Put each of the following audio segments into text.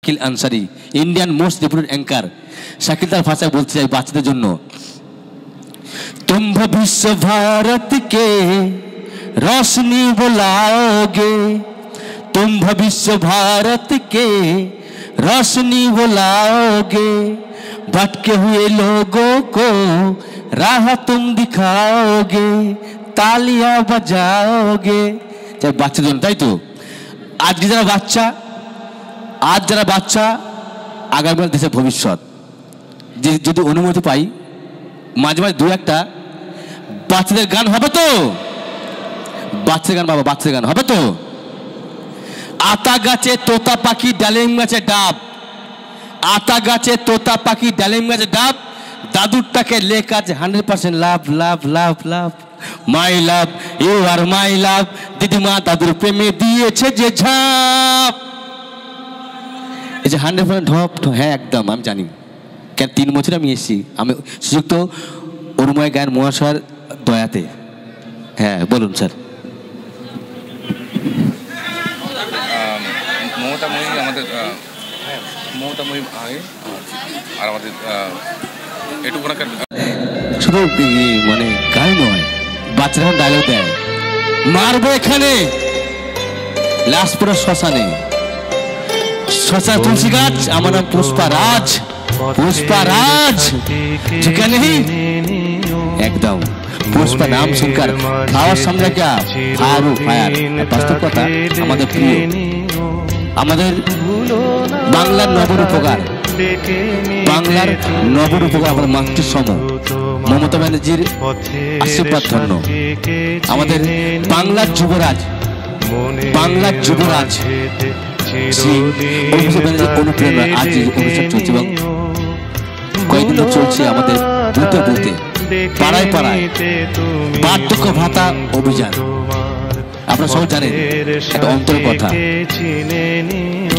Shakil Ansari, Indian most reputed anchor. Shakil তার ভাষায় বলতে চাই বাচ্চাদের জন্য, तुम भविष्य भारत के रोशनी बुलाओगे, तुम भविष्य भारत के रोशनी बुलाओगे, भटके हुए लोगों को राह तुम दिखाओगे, तालियां बजाओगे। চাই বাচ্চাদের জন্য, তাই তো? আজকে যারা বাচ্চা, আজ যারা বাচ্চা, আগামীকাল দেশের ভবিষ্যৎ। যে যদি অনুমতি পাই মাঝে মাঝে দু একটা বাচ্চাদের গান হবে তো? বাচ্চাদের গান বাবা, বাচ্চাদের গান হবে তো? আতা গাছে তোতা পাখি ডালিম গাছে ডাব, আতা গাছে তোতা পাখি ডালিম গাছে ডাব, দাদুরটাকে লেখ আছে 100% লাভ লাভ লাভ লাভ, মাই লাভ ইউ আর মাই লাভ, দিদিমা দাদুর প্রেমে দিয়েছে যে ঝাঁপ। এই যে 100% ঢপ, হ্যাঁ একদম আমি জানি, কেন 3 বছর আমি এসেছি, আমি সুযুক্ত অরুময় গায়ন মহাশয়ের দয়াতে। হ্যাঁ বলুন স্যার। মমতাময়ী আমাদের মমতাময়ী আগে আর আমাদের এটুকু শুধু মানে গায়ে নয়, বাচ্চারা ডায়লগ দেয়, মারবো এখানে লাশ পুরো শ্মশানে, শ্মশান তুলসী গাছ, আমার নাম পুষ্পা রাজ, पुष्पा राज झुका नहीं एकदम। पुष्पा नाम सुनकर खाওয়ার সামনে क्या फायर फायर। বাস্তব কথা, আমাদের প্রিয়, আমাদের বাংলার নবরূপকার, বাংলার নবরূপকার আমাদের মাতৃসম মমতা ব্যানার্জির আশীর্বাদ ধন্য, আমাদের বাংলার যুবরাজ, বাংলার যুবরাজ শ্রী অভিষেক ব্যানার্জির অনুপ্রেরণা আজ অনুষ্ঠান চলছে এবং কয়েকদিন চলছে আমাদের বুথে বুথে, পাড়ায় পাড়ায় বার্ধক্য ভাতা অভিযান। আপনারা সবাই জানেন একটা অন্তরের কথা,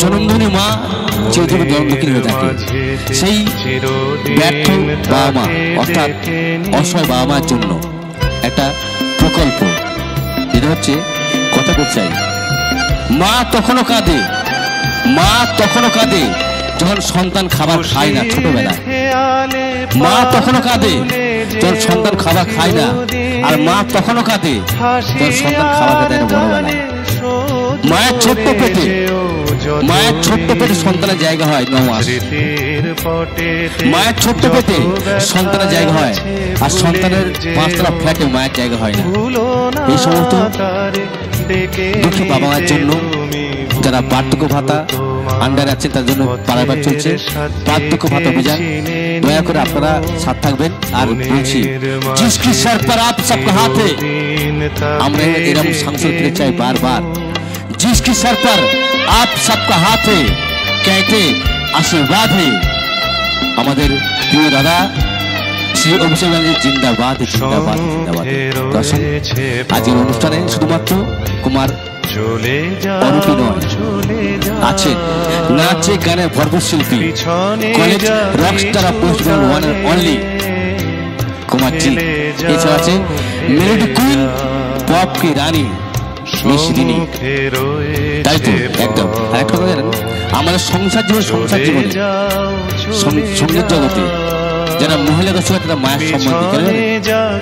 জনমধনী মা যেহেতু জনমদক্ষিণী হয়ে থাকে, সেই ব্যর্থ বাবা মা অর্থাৎ অসহায় বাবা মার জন্য একটা প্রকল্প, যেটা হচ্ছে কথা বলতে চাই, মা তখনও কাঁদে, মা তখনও কাঁদে যখন সন্তান খাবার খায় না ছোটবেলায়, মা তখনও কাঁদে যখন সন্তান খাবার খায় না, আর মা তখনও কাঁদে যখন সন্তান খাবার খায় না বড়বেলায়। মায়ের ছোট্ট পেটে, মায়ের ছোট্ট পেটে সন্তানের জায়গা হয় 9 মাস, মায়ের ছোট্ট পেটে সন্তানের জায়গা হয়, আর সন্তানের 5 তলা ফ্ল্যাটে মায়ের জায়গা হয় না। এই সমস্ত দুঃখী বাবা মায়ের জন্য যারা বার্ধক্য ভাতা আন্ডারে আছেন তার জন্য পারাবার চলছে বার্ধক্য ভাতা অভিযান। দয়া করে আপনারা সাথ থাকবেন। আর বলছি, জিসকি সর পর আপ সবকা হাত হে, আমরা এরকম সংসদ পেতে চাই বারবার, जिसकी सर पर आप सबका हाथ है, कहते आशीर्वाद है। আমাদের প্রিয় দাদা শ্রী অভিষেক ব্যানার্জি জিন্দাবাদ জিন্দাবাদ জিন্দাবাদ। দর্শক, আজকের অনুষ্ঠানে শুধুমাত্র কুমার অনুপি নয়, আছেন নাচে গানে ভরপুর শিল্পী, college rockstar of West Bengal one and only Kumar ji. এছাড়া আছে মেলোডি কুইন, পপ কি রানী মিশরিনী। তাই তো একদম। আর একটা কথা জানেন, আমাদের সংসার জীবনে সঙ্গীত জগতে যারা মহিলা দর্শক তারা মায়ের সম্মান দিতে,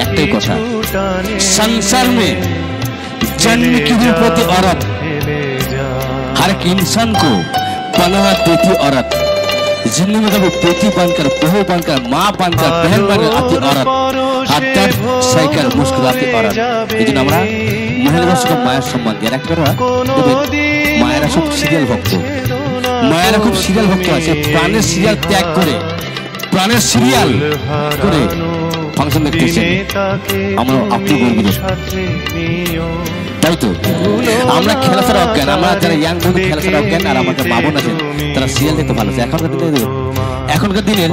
একটাই কথা, সংসার में जन्म की हुई प्रति औरत हर एक इंसान को पनाह देती औरत, जिंदगी में कभी बेटी बनकर, बहू बनकर, माँ बनकर, बहन बनकर आती औरत, हर दर्द सहकर मुस्कुराती औरत। এই জন্য আমরা মহিলা দর্শকের মায়ের সম্মান দিয়ে একটা মায়েরা সব সিরিয়াল ভক্ত, মায়েরা খুব সিরিয়াল ভক্ত আছে, প্রাণের সিরিয়াল ত্যাগ করে, প্রাণের সিরিয়াল করে ফাংশন দেখতেছেন, আমরা আপনি গর্বিত। তাই তো আমরা খেলাধুলার অজ্ঞান, আমরা যারা ইয়াং বন্ধু খেলাধুলার অজ্ঞান, আর আমাদের মা বোন আছেন তারা সিরিয়াল দেখতে ভালো। এখনকার দিনের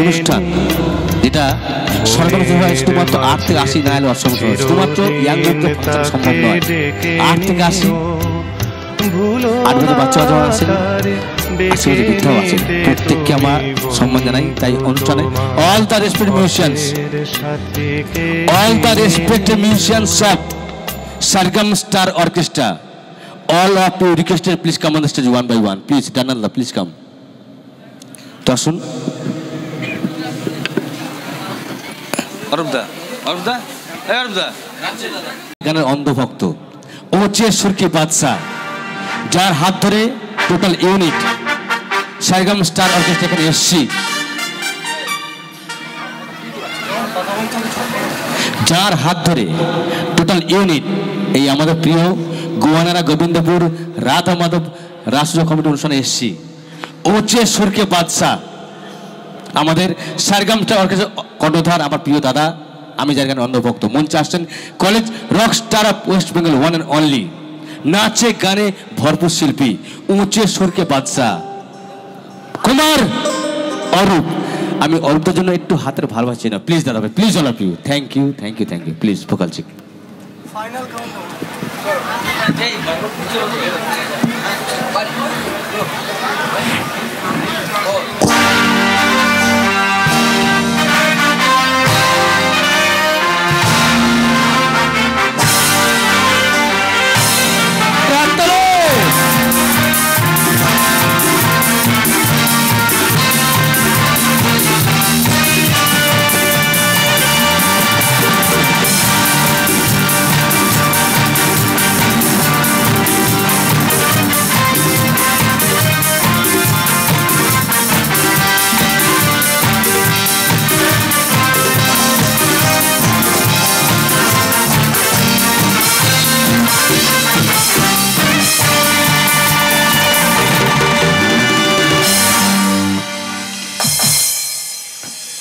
অনুষ্ঠান যেটা সরকারি শুধুমাত্র 8 থেকে 80 না এলে অসম্ভব, শুধুমাত্র ইয়াং বন্ধু সম্ভব নয়। 8 থেকে 80 8 বছর বাচ্চা আছেন, 80 বছর বৃদ্ধাও আছেন, প্রত্যেককে আমরা সম্মান জানাই। তাই অনুষ্ঠানে all the respect musicians, all the respect musicians of Sargam star orchestra, all of you requested, please come on the stage one by one. Please, Dananda, please come. তো আসুন। গানের অন্ধভক্ত ও সুরকি বাদশাহ, যার হাত ধরে টোটাল ইউনিট সারেগাম স্টার অর্কেস্ট্রা এখানে এসছি, যার হাত ধরে টোটাল ইউনিট এই আমাদের প্রিয় গোয়ানারা গোবিন্দপুর রাধা মাধব রাষ্ট্রীয় কমিটি অনুষ্ঠানে এসছি। ও সুরকে বাদশাহ আমাদের সারেগাম স্টার অর্কেস্ট্রা কর্ণধার, আমার প্রিয় দাদা, আমি যার গানের অন্ধভক্ত। মঞ্চে আসছেন college rock star of West Bengal, one and only, নাচে গানে ভরপুর শিল্পী, উঁচে সুরকে বাদশাহ কুমার অরূপ। আমি অরূপদের জন্য একটু হাতের ভালোবাসি না, প্লিজ দাদা ভাই, please all of you, thank you, thank you, thank you, please vocal check.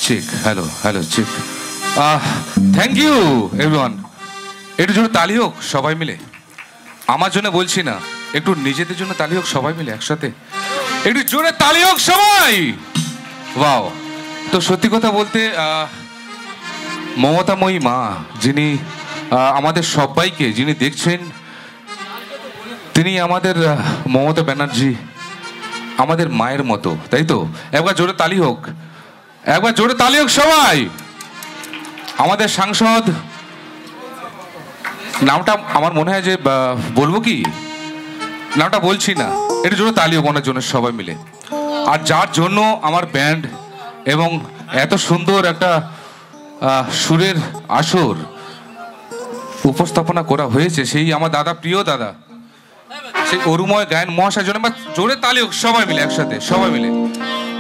Check, hello hello, check. Thank you everyone. একটু জোরে তালি হোক সবাই মিলে, আমার জন্য বলছি না, একটু নিজেদের জন্য তালি হোক সবাই মিলে একসাথে, একটু জোরে তালি হোক সবাই। ওয়াও। তো সত্যি কথা বলতে মমতাময়ী মা, যিনি আমাদের সবাইকে, যিনি দেখছেন, তিনি আমাদের মমতা ব্যানার্জি আমাদের মায়ের মতো, তাই তো? একবার জোরে তালি হোক, একবার জোরে তালি হোক সবাই। আমাদের সাংসদ, নামটা আমার মনে হয় যে বলবো কি, নামটা বলছি না, একটু জোরে তালি হোক ওনার জন্য সবাই মিলে। আর যার জন্য আমার ব্যান্ড এবং এত সুন্দর একটা সুরের আসর উপস্থাপনা করা হয়েছে, সেই আমার দাদা, প্রিয় দাদা, সেই অরুময় গায়ন মহাশয়ের জন্য জোরে তালি হোক সবাই মিলে একসাথে, সবাই মিলে।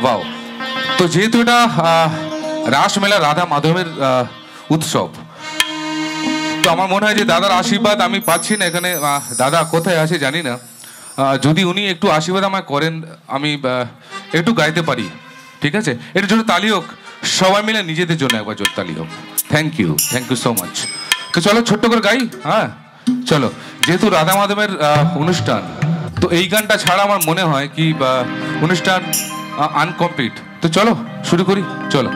বাও। তো যেহেতু এটা রাসমেলা রাধা মাধবের উৎসব, তো আমার মনে হয় যে দাদার আশীর্বাদ আমি পাচ্ছি না এখানে। দাদা কোথায় আছে জানি না, যদি উনি একটু আশীর্বাদ আমায় করেন, আমি একটু গাইতে পারি, ঠিক আছে? এর জন্য তালি হোক সবাই মিলে, নিজেদের জন্য একবার জোর তালি হোক। Thank you so much. তো চলো ছোট্ট করে গাই। হ্যাঁ চলো, যেহেতু রাধা মাধবের অনুষ্ঠান, তো এই গানটা ছাড়া আমার মনে হয় কি অনুষ্ঠান আনকমপ্লিট। তো চলো শুরু করি, চলো।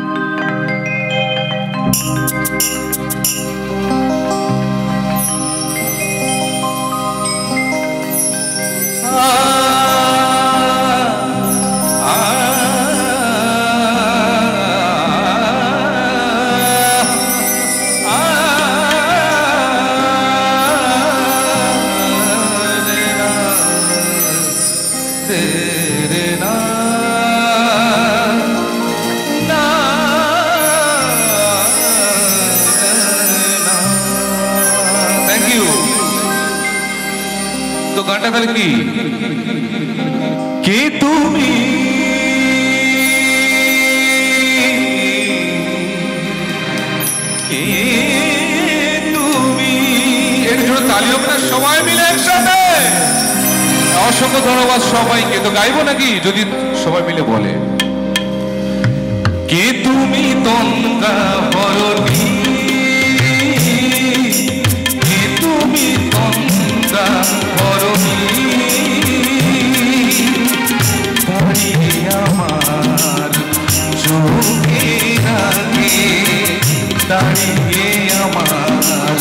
তো গানটা তাহলে কি, কে তুমি এর জন্য তালি হবে না সবাই মিলে একসাথে? অসংখ্য ধন্যবাদ সবাইকে। তো গাইবো নাকি যদি সবাই মিলে বলে, কে তুমি তন্দ্রা ভরণী, কে তুমি তন্দ্রা ভরণী, দাঁড়িয়ে আমার চোখের আগে, দাঁড়িয়ে আমার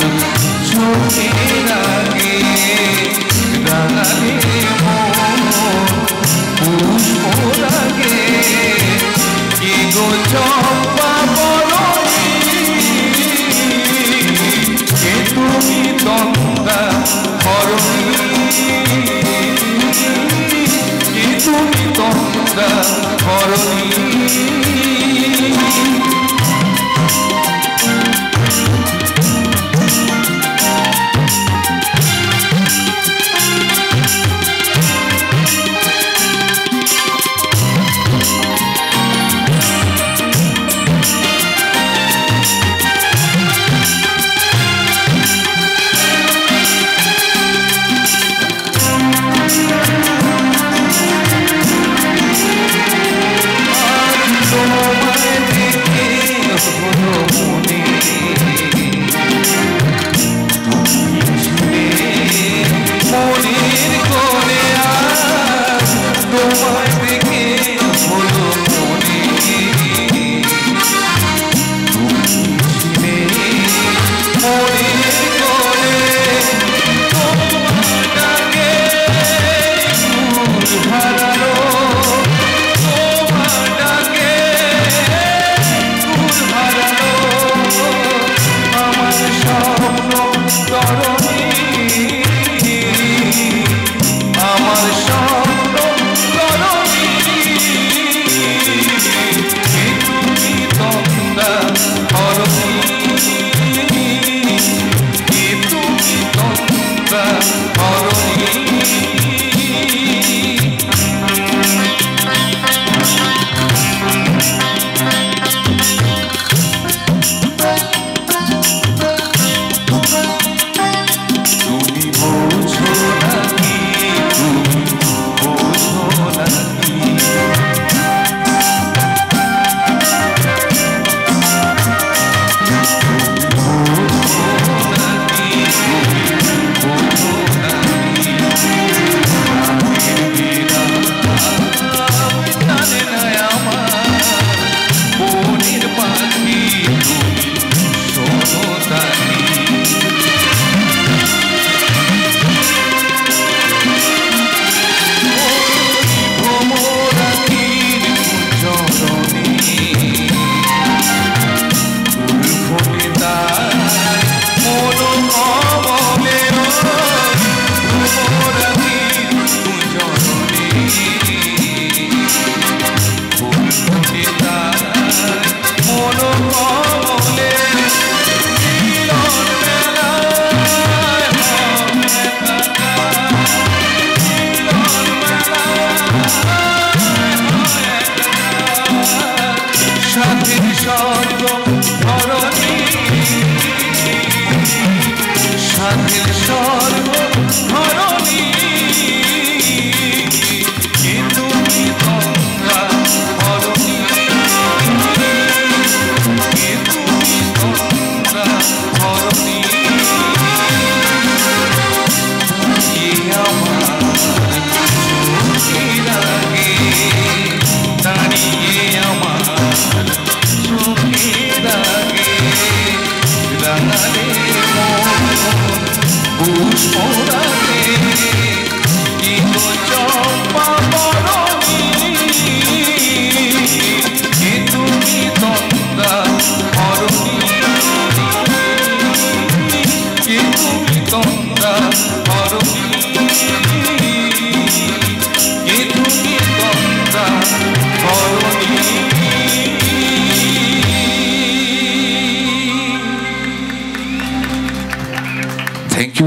চোখের আগে, রাঙালে পুষ্প লাগে, কে গো চম্পা বরণী, কে তুমি তন্দ্রা ভরণী।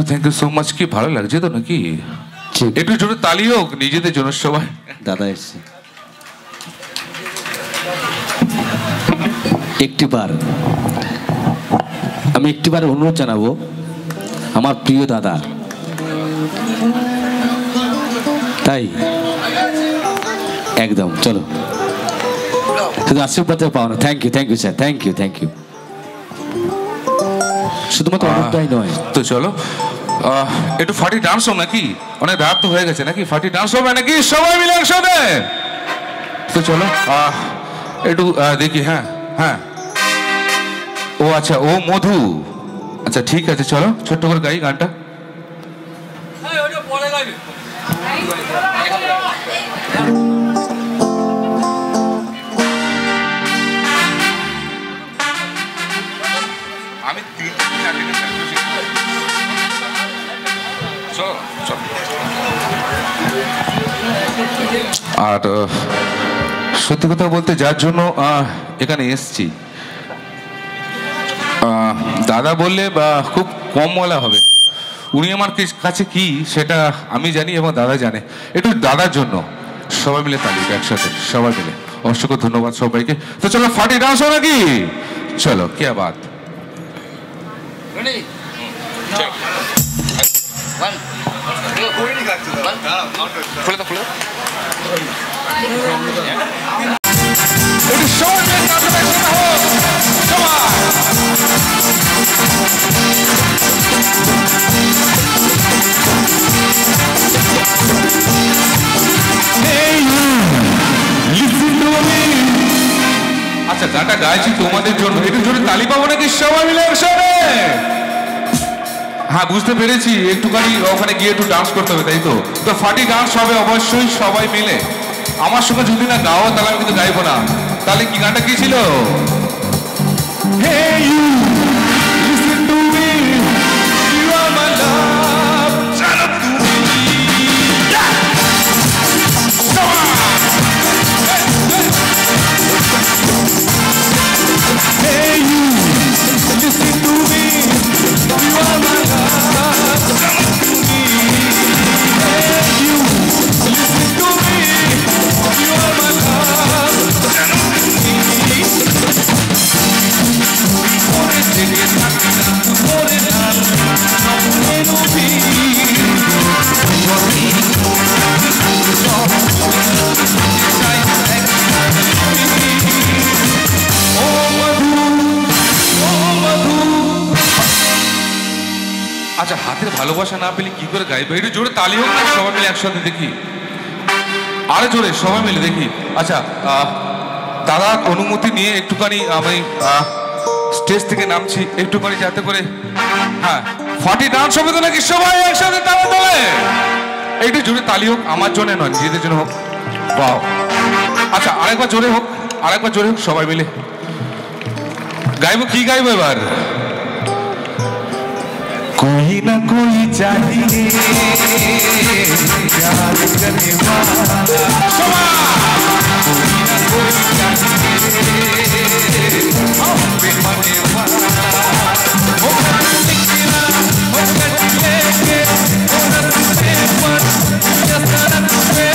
Thank you so much. কি ভালো লাগছে তো নাকি? একটু জোরে তালি হোক নিজেদের জন্য সবাই। দাদা এসছে একটিবার, আমি একটিবার অনুরোধ জানাবো আমার প্রিয় দাদা, তাই একদম চলো শুধু আশীর্বাদ পাও না। Thank you sir, thank you শুধুমাত্র অনুরোধটাই নয় তো চলো একটু ফাটি ডান্স হোক নাকি? অনেক রাত তো হয়ে গেছে নাকি? ফাটি ডান্স হবে নাকি সবাই মিলে একসাথে? তো চলো একটু দেখি। হ্যাঁ হ্যাঁ, ও আচ্ছা, ও মধু, আচ্ছা ঠিক আছে চলো ছোট্ট করে গাই গানটা। আমি আর সত্যি কথা বলতে যার জন্য এখানে এসছি, দাদা বললে খুব কম বলা হবে। উনি আমার কাছে কি সেটা আমি জানি এবং দাদা জানে। একটু দাদার জন্য সবাই মিলে তালি একসাথে, সবাই মিলে। অসংখ্য ধন্যবাদ সবাইকে। তো চলো ফাটি ডান্স हो নাকি? চলো क्या बात। আচ্ছা গানটা গাইছি তোমাদের জন্য, একটু জোরে তালি পাবো নাকি সবাই মিলে একসাথে? হ্যাঁ বুঝতে পেরেছি, একটুখানি ওখানে গিয়ে একটু ডান্স করতে হবে, তাই তো? তো ফাটি ডান্স হবে অবশ্যই সবাই মিলে। আমার সঙ্গে যদি না গাও তাহলে আমি কিন্তু গাইবো না। তাহলে কি গানটা কি ছিল? Hey you, listen to me, you are my love, chalo tu me, yeah, come on, hey you, listen to me, you are my love, chalo tu me, hey you, listen to me, you are my love, chalo tu me. আচ্ছা হাতের ভালোবাসা না পেলে কি করে গাইবে? একটু জোরে তালি হোক না সবাই মিলে একসাথে দেখি, আরে জোরে সবাই মিলে দেখি। আচ্ছা দাদা অনুমতি নিয়ে একটুখানি আমি স্টেজ থেকে নামছি, একটুখানি যাতে করে হ্যাঁ ফাটি ডান্স হবে তো নাকি সবাই একসাথে তালে তালে? একটু জোরে তালি হোক, আমার জন্য নয় নিজেদের জন্য হোক। বাহ, আচ্ছা আরেকবার জোরে হোক, আরেকবার জোরে হোক, সবাই মিলে গাইবো। কি গাইবো এবার? कोई ना कोई चाहिए प्यार करने वाला, कोई ना कोई चाहिए हम पे मरने वाला, वो निकला वो कट लेके वो रस्ते पर जसरत पे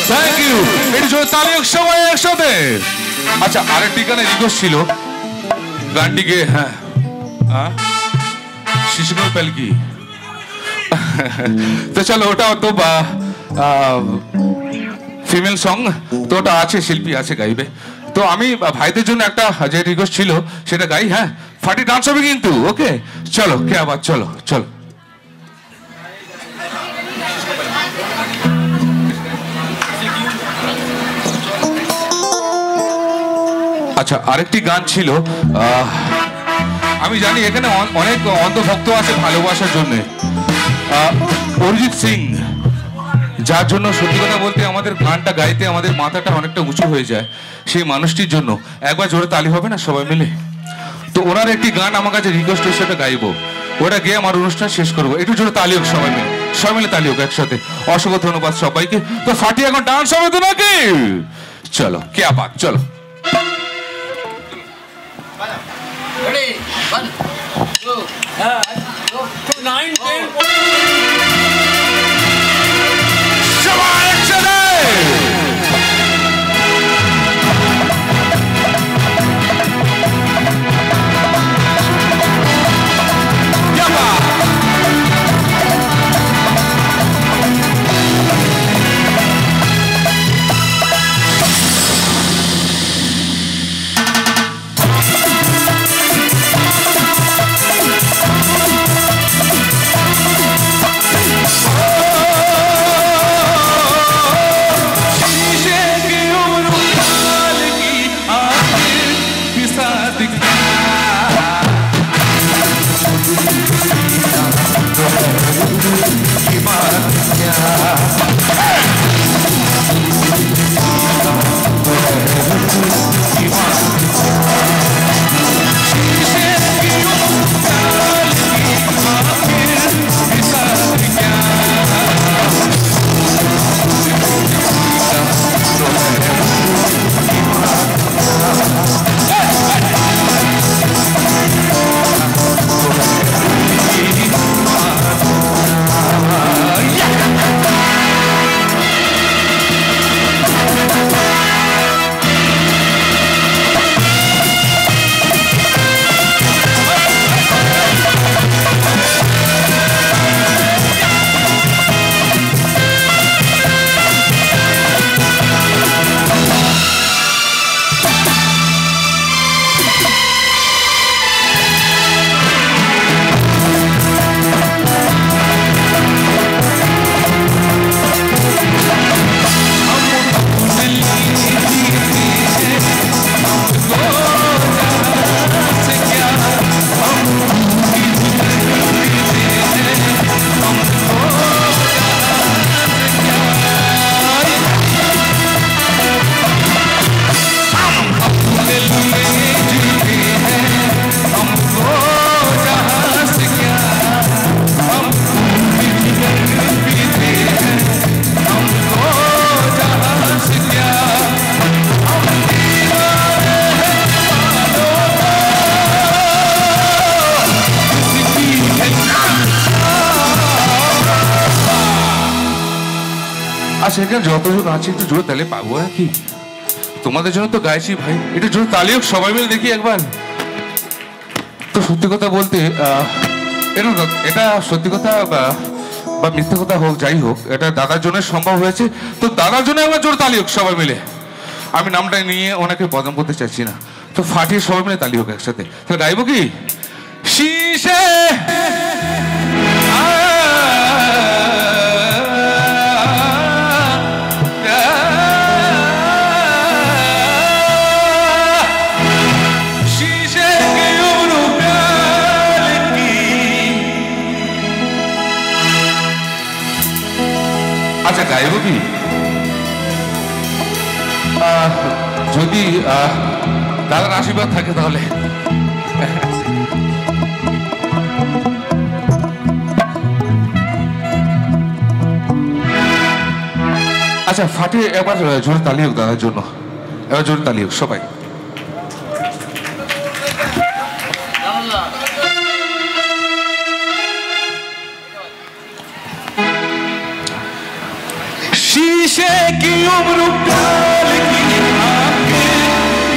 Thank you. It is your Taliok Show. আচ্ছা আরেকটি গানে রিকোয়েস্ট ছিল গানটিকে হ্যাঁ শিশুকুমার পালকি তো চলো ওটা তো ফিমেল সং তো ওটা আছে শিল্পী আছে গাইবে তো আমি ভাইদের জন্য একটা যে রিকোয়েস্ট ছিল সেটা গাই হ্যাঁ ফাটি ডান্স হবে কিন্তু ওকে চলো কে আবার চলো চলো আচ্ছা আরেকটি গান ছিল আমি জানি এখানে অনেক অন্ধভক্ত আছে ভালোবাসার জন্য অরিজিৎ সিং যার জন্য সত্যি কথা বলতে আমাদের গানটা গাইতে আমাদের মাথাটা অনেকটা উঁচু হয়ে যায় সেই মানুষটির জন্য একবার জোরে তালি হবে না সবাই মিলে তো ওনার একটি গান আমার কাছে রিকোয়েস্ট হিসেবে গাইবো ওটা গিয়ে আমার অনুষ্ঠান শেষ করবো একটু জোরে তালি হোক সবাই মিলে তালি হোক একসাথে অসংখ্য ধন্যবাদ সবাইকে তো ফাটি এখন ডান্স হবে তো নাকি চলো কে বাত চলো Ready? 1, 2, 9, 10. সবাই একসাথে সেখানে যতজন আছে একটু জোরে তালে পাবো নাকি তোমাদের জন্য তো গাইছি ভাই একটু জোরে তালি হোক সবাই মিলে দেখি একবার তো সত্যি কথা বলতে এটা সত্যি কথা বা মিথ্যে কথা হোক যাই হোক এটা দাদার জন্য সম্ভব হয়েছে তো দাদার জন্য একবার জোরে তালি হোক সবাই মিলে আমি নামটা নিয়ে ওনাকে বদনাম করতে চাইছি না তো ফাটিয়ে সবাই মিলে তালি হোক একসাথে তাহলে গাইবো কি শীষে আচ্ছা গাইব কি যদি দাদার আশীর্বাদ থাকে তাহলে আচ্ছা ফাটিয়ে একবার জোরে তালি হোক দাদার জন্য এবার জোরে তালি হোক সবাই शीशे की उम्र प्याल की आंखें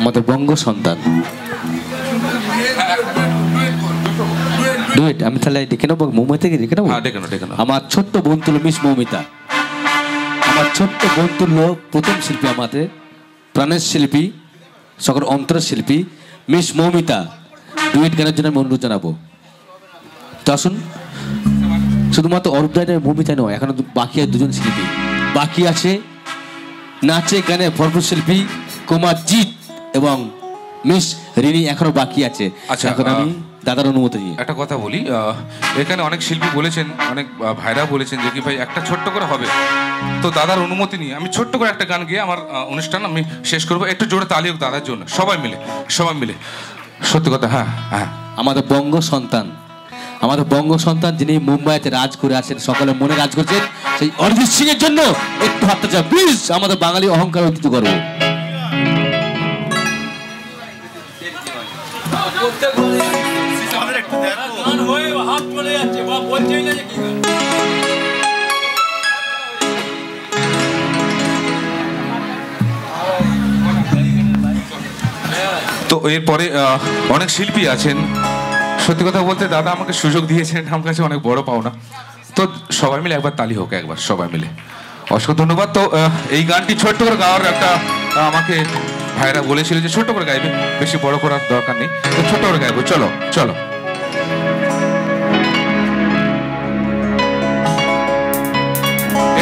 আমাদের বঙ্গ সন্তান ডুয়েট। আমি তাহলে ডেকে নেবো, মৌমিতাকে ডেকে নেবো। হ্যাঁ, ডেকে নাও। আমার ছোট্ট বোন তুলো মিস মৌমিতা, আমার ছোট্ট বোন তুল্য প্রথম শিল্পী, আমাদের প্রাণের শিল্পী, সকল অন্তরের শিল্পী মিস মৌমিতা ডুয়েট গানের জন্য আমি অনুরোধ জানাবো। তো আসুন, শুধুমাত্র অরূপ দায় মৌমিতা নয়, এখনো বাকি আছে দুজন শিল্পী, বাকি আছে নাচে গানে ভরপুর শিল্পী কুমার জিৎ এবং মিস রিনি, এখনো বাকি আছে। আচ্ছা, এখন আমি দাদার অনুমতি নিয়ে একটা কথা বলি, এখানে অনেক শিল্পী বলেছেন, অনেক ভাইরা বলেছেন যে কি ভাই একটা ছোট্ট করে হবে, তো দাদার অনুমতি নিয়ে আমি ছোট্ট করে একটা গান গিয়ে আমার অনুষ্ঠান আমি শেষ করবো। একটু জোরে তালি হোক দাদার জন্য, সবাই মিলে। সত্যি কথা। হ্যাঁ হ্যাঁ, আমাদের বঙ্গ সন্তান, আমাদের বঙ্গ সন্তান যিনি মুম্বাইতে রাজ করে আছেন, সকলের মনে রাজ করছেন, সেই অরিজিৎ সিং এর জন্য একটু হাতটা চাপ প্লিজ, আমাদের বাঙালি অহংকার ঐতিহ্য করব। হাত চলে যাচ্ছে, বলছেই না যে কি গান। তো এরপরে অনেক শিল্পী আছেন। সত্যি কথা বলতে দাদা আমাকে সুযোগ দিয়েছেন, আমার কাছে অনেক বড় পাওনা। তো সবাই মিলে একবার তালি হোক, একবার সবাই মিলে। অসংখ্য ধন্যবাদ। তো এই গানটি ছোট্ট করে গাওয়ার একটা আমাকে ভাইরা বলেছিল যে ছোট্ট করে গাইবে, বেশি বড় করার দরকার নেই, তো ছোট্ট করে গাইবো। চলো।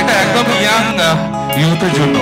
এটা একদম ইয়াং ইউথের জন্য।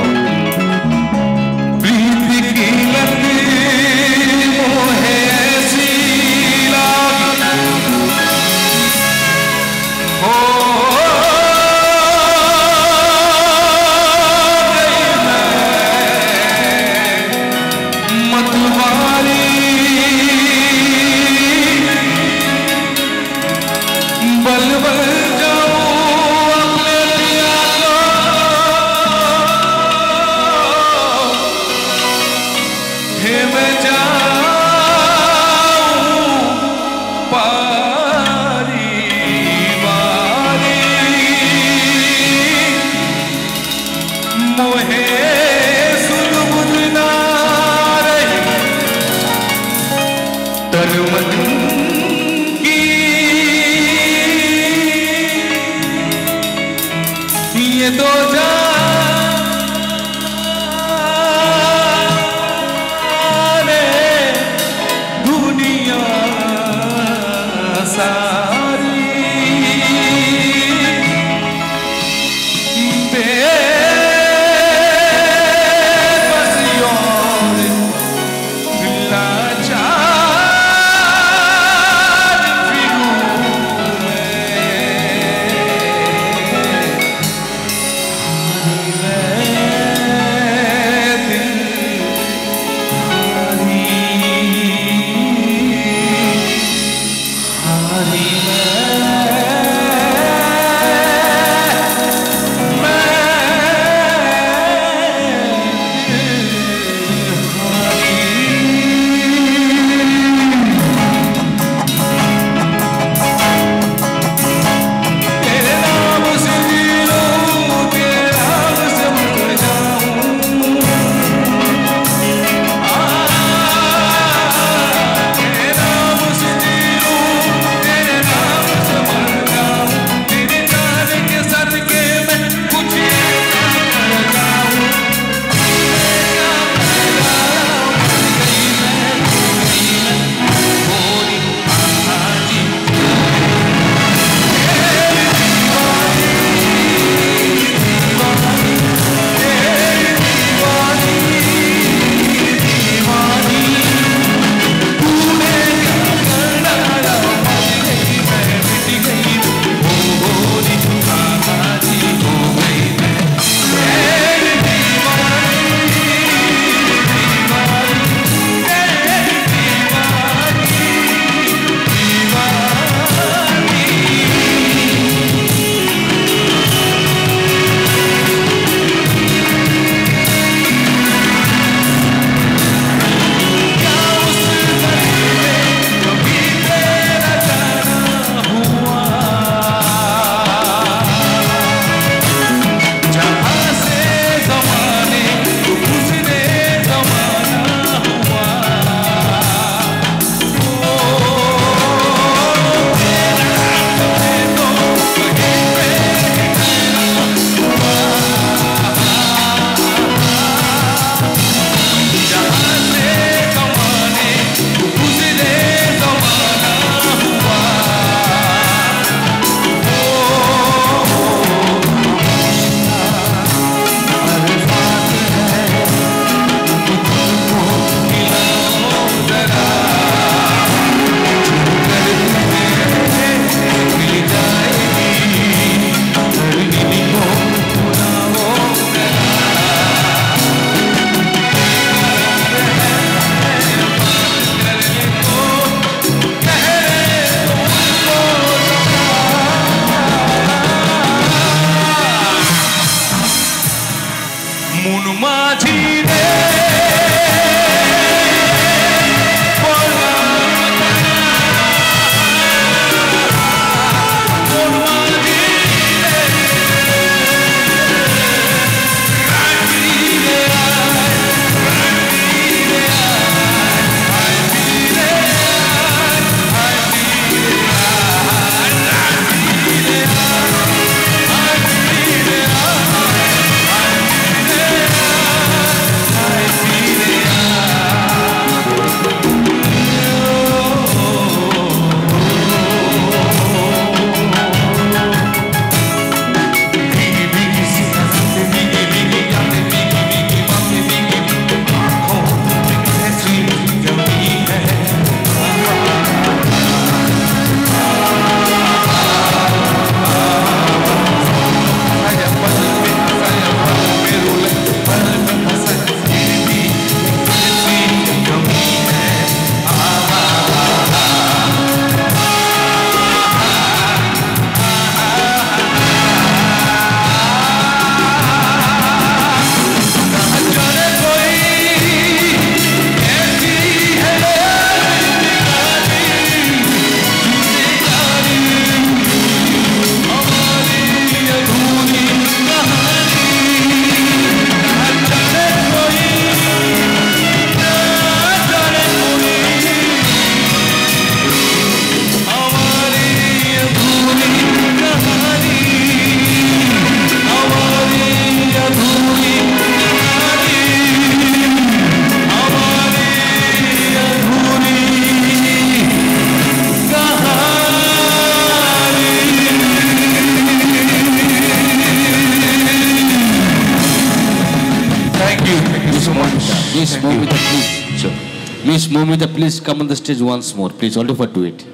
মন মাঝি রে Miss Momita, please. Sure. Miss Momita, please come on the stage once more. Please, only for duet.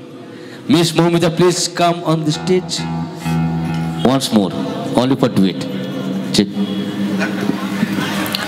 Miss Momita, please come on the stage once more. Only for duet. Check.